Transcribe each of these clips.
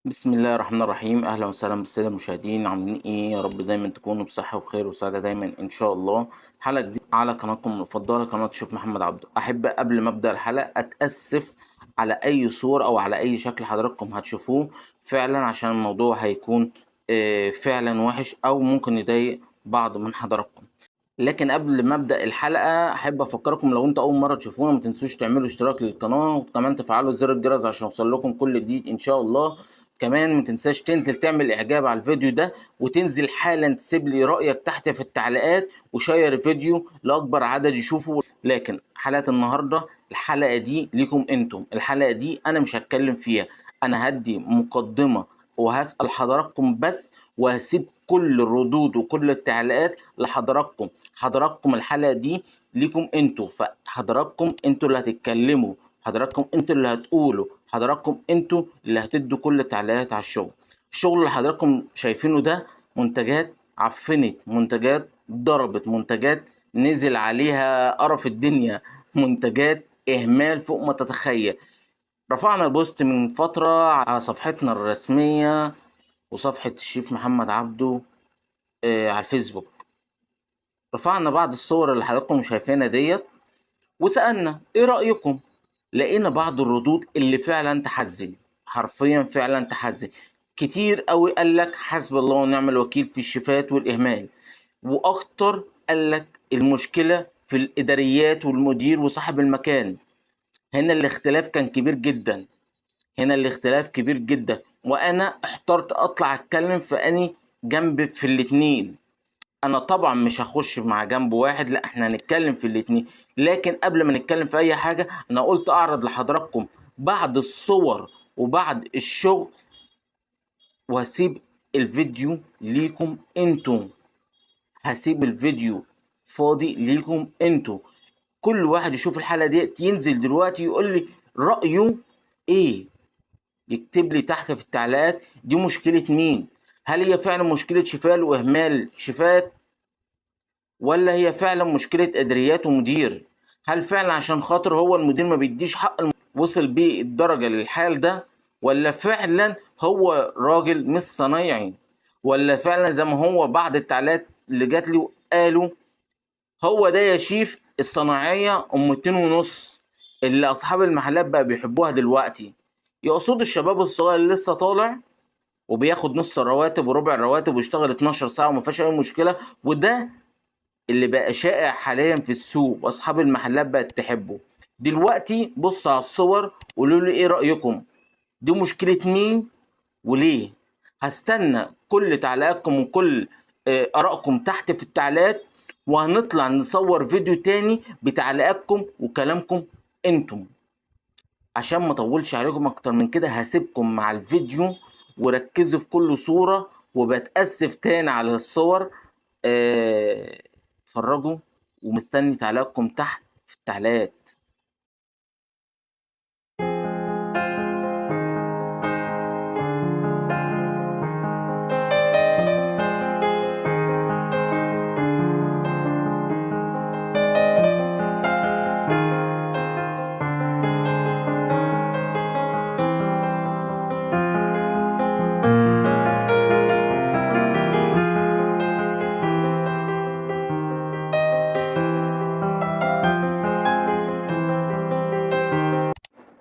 بسم الله الرحمن الرحيم. اهلا وسهلا بالساده المشاهدين، عاملين ايه؟ يا رب دايما تكونوا بصحه وخير وسعاده دايما ان شاء الله. حلقه جديده على قناتكم المفضله، قناه شيف محمد عبده. احب قبل ما ابدا الحلقه اتاسف على اي صور او على اي شكل حضراتكم هتشوفوه فعلا، عشان الموضوع هيكون فعلا وحش او ممكن يضايق بعض من حضراتكم. لكن قبل ما ابدا الحلقه احب افكركم، لو انتوا اول مره تشوفونا ما تنسوش تعملوا اشتراك للقناه، وكمان تفعلوا زر الجرس عشان يوصل لكم كل جديد ان شاء الله. كمان ما تنساش تنزل تعمل اعجاب على الفيديو ده، وتنزل حالا تسيب لي رايك تحت في التعليقات، وشير الفيديو لاكبر عدد يشوفه. لكن حلقه النهارده، الحلقه دي ليكم انتم، الحلقه دي انا مش هتكلم فيها، انا هدي مقدمه وهسأل حضراتكم بس، وهسيب كل الردود وكل التعليقات لحضراتكم. حضراتكم الحلقة دي ليكم انتوا، فحضراتكم انتوا اللي هتتكلموا، حضراتكم انتوا اللي هتقولوا، حضراتكم انتوا اللي هتدوا كل التعليقات على الشغل اللي حضراتكم شايفينه ده. منتجات عفنت، منتجات ضربت، منتجات نزل عليها قرف الدنيا، منتجات اهمال فوق ما تتخيل. رفعنا البوست من فترة على صفحتنا الرسمية وصفحة الشيف محمد عبده على الفيسبوك. رفعنا بعض الصور اللي حضراتكم شايفينها ديت، وسألنا ايه رأيكم. لقينا بعض الردود اللي فعلا تحزن، حرفيا فعلا تحزن. كتير قوي قال لك حسب الله ونعم الوكيل في الشفات والإهمال، واكتر قال لك المشكلة في الإداريات والمدير وصاحب المكان. هنا الاختلاف كان كبير جدا، هنا الاختلاف كبير جدا، وانا احترت اطلع اتكلم في اني جنب في الاتنين. انا طبعا مش هخش مع جنب واحد، لا احنا هنتكلم في الاتنين. لكن قبل ما نتكلم في اي حاجة، انا قلت اعرض لحضراتكم بعض الصور وبعض الشغل، وهسيب الفيديو ليكم انتم، هسيب الفيديو فاضي ليكم انتم. كل واحد يشوف الحلقة دي ينزل دلوقتي يقول لي رأيه ايه، يكتب لي تحت في التعليقات دي مشكلة مين. هل هي فعلا مشكلة شفال وإهمال شفات، ولا هي فعلا مشكلة إداريات ومدير؟ هل فعلا عشان خاطر هو المدير ما بيديش حق وصل بيه الدرجة للحال ده، ولا فعلا هو راجل مش صنايعي، ولا فعلا زي ما هو بعض التعليقات اللي جات لي وقالوا هو ده يا شيف الصناعية أم 2.5 اللي أصحاب المحلات بقى بيحبوها دلوقتي. يقصد الشباب الصغير اللي لسه طالع وبياخد نص الرواتب وربع الرواتب ويشتغل 12 ساعة وما فيهاش أي مشكلة، وده اللي بقى شائع حاليا في السوق وأصحاب المحلات بقت تحبه. دلوقتي بص على الصور وقولوا لي إيه رأيكم، دي مشكلة مين وليه؟ هستنى كل تعليقاتكم وكل آرائكم تحت في التعليقات، وهنطلع نصور فيديو تاني بتعليقاتكم وكلامكم انتم. عشان ما اطولش عليكم اكتر من كده هسيبكم مع الفيديو، وركزوا في كل صورة، وبتأسف تاني على الصور. اتفرجوا، ومستني تعليقكم تحت في التعليقات.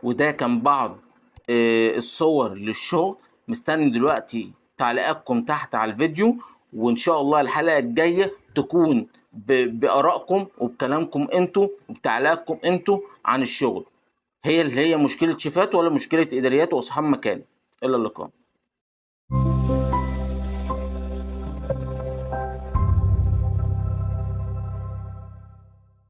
وده كان بعض الصور للشغل. مستني دلوقتي تعليقاتكم تحت على الفيديو، وان شاء الله الحلقة الجاية تكون بآرائكم وبكلامكم انتوا وبتعليقاتكم انتوا عن الشغل. هي اللي هي مشكلة شيفات ولا مشكلة إداريات وأصحاب مكان. إلى اللقاء.